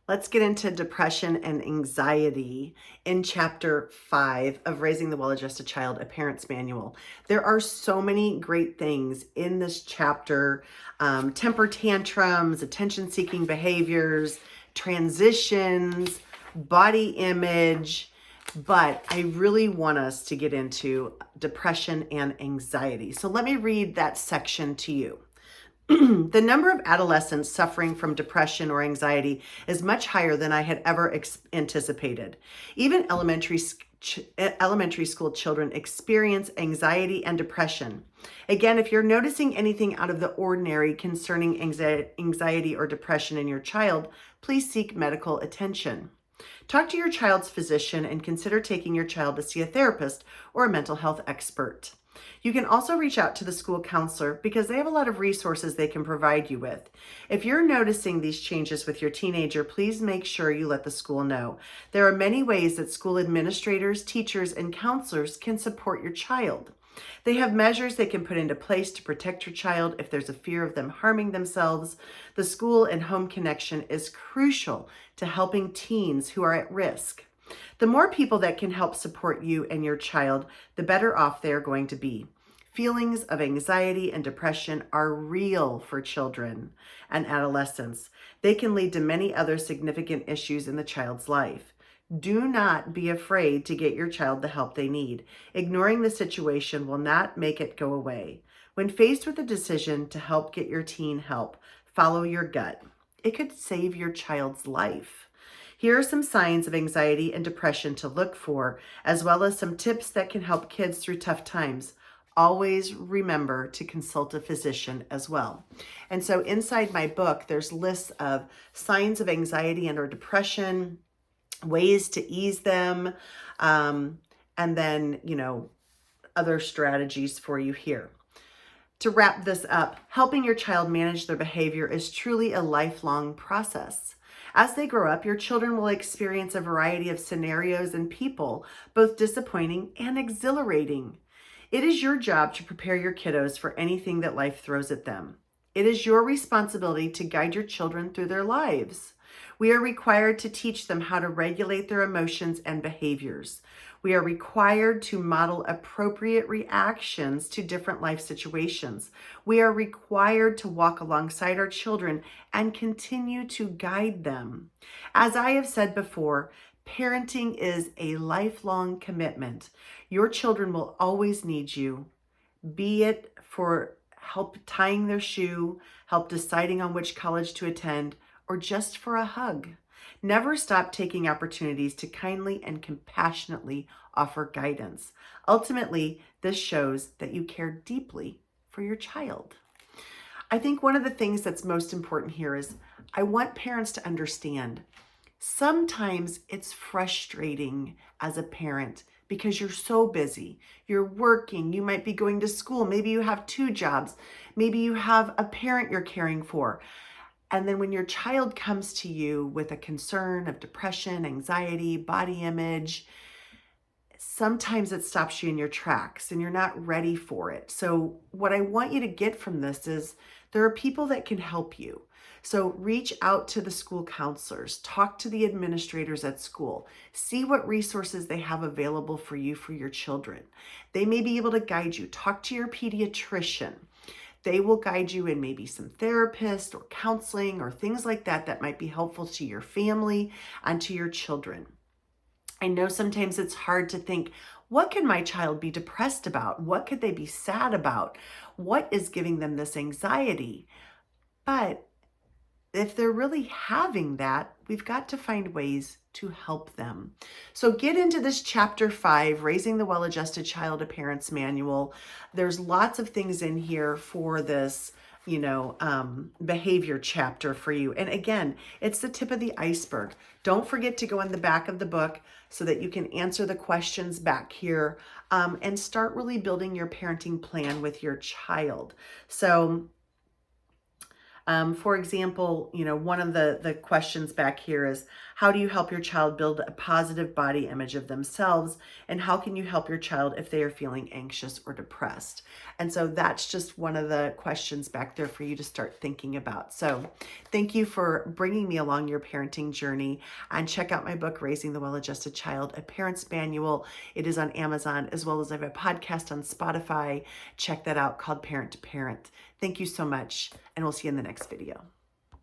Let's get into depression and anxiety in chapter 5 of Raising the Well-Adjusted Child, a Parent's Manual. There are so many great things in this chapter. Temper tantrums, attention-seeking behaviors, transitions, body image, but I really want us to get into depression and anxiety. So let me read that section to you. The number of adolescents suffering from depression or anxiety is much higher than I had ever anticipated. Even elementary school children experience anxiety and depression. Again, if you're noticing anything out of the ordinary concerning anxiety or depression in your child, please seek medical attention. Talk to your child's physician and consider taking your child to see a therapist or a mental health expert. You can also reach out to the school counselor because they have a lot of resources they can provide you with. If you're noticing these changes with your teenager, please make sure you let the school know. There are many ways that school administrators, teachers, and counselors can support your child. They have measures they can put into place to protect your child if there's a fear of them harming themselves. The school and home connection is crucial to helping teens who are at risk. The more people that can help support you and your child, the better off they are going to be. Feelings of anxiety and depression are real for children and adolescents. They can lead to many other significant issues in the child's life. Do not be afraid to get your child the help they need. Ignoring the situation will not make it go away. When faced with a decision to help get your teen help, follow your gut. It could save your child's life. Here are some signs of anxiety and depression to look for, as well as some tips that can help kids through tough times. Always remember to consult a physician as well. And so inside my book, there's lists of signs of anxiety and or depression, ways to ease them, and then, other strategies for you here. To wrap this up, helping your child manage their behavior is truly a lifelong process. As they grow up, your children will experience a variety of scenarios and people, both disappointing and exhilarating. It is your job to prepare your kiddos for anything that life throws at them. It is your responsibility to guide your children through their lives. We are required to teach them how to regulate their emotions and behaviors. We are required to model appropriate reactions to different life situations. We are required to walk alongside our children and continue to guide them. As I have said before, parenting is a lifelong commitment. Your children will always need you, be it for help tying their shoe, help deciding on which college to attend, or just for a hug. Never stop taking opportunities to kindly and compassionately offer guidance. Ultimately, this shows that you care deeply for your child. I think one of the things that's most important here is I want parents to understand sometimes it's frustrating as a parent because you're so busy. You're working, you might be going to school, maybe you have 2 jobs, maybe you have a parent you're caring for. And then when your child comes to you with a concern of depression, anxiety, body image, sometimes it stops you in your tracks and you're not ready for it. So what I want you to get from this is there are people that can help you. So reach out to the school counselors, talk to the administrators at school, see what resources they have available for you for your children. They may be able to guide you. Talk to your pediatrician. They will guide you in maybe some therapist or counseling or things like that that might be helpful to your family and to your children. I know sometimes it's hard to think, what can my child be depressed about? What could they be sad about? What is giving them this anxiety? But if they're really having that, we've got to find ways to help them. So get into this chapter 5, Raising the Well-Adjusted Child, a Parent's Manual. There's lots of things in here for this, behavior chapter for you. And again, it's the tip of the iceberg. Don't forget to go in the back of the book so that you can answer the questions back here and start really building your parenting plan with your child. So For example, one of the questions back here is, how do you help your child build a positive body image of themselves? And how can you help your child if they are feeling anxious or depressed? And so that's just one of the questions back there for you to start thinking about. So thank you for bringing me along your parenting journey, and check out my book, Raising the Well-Adjusted Child, a Parent's Manual. It is on Amazon, as well as I have a podcast on Spotify. Check that out, called Parent to Parent. Thank you so much, and we'll see you in the next video.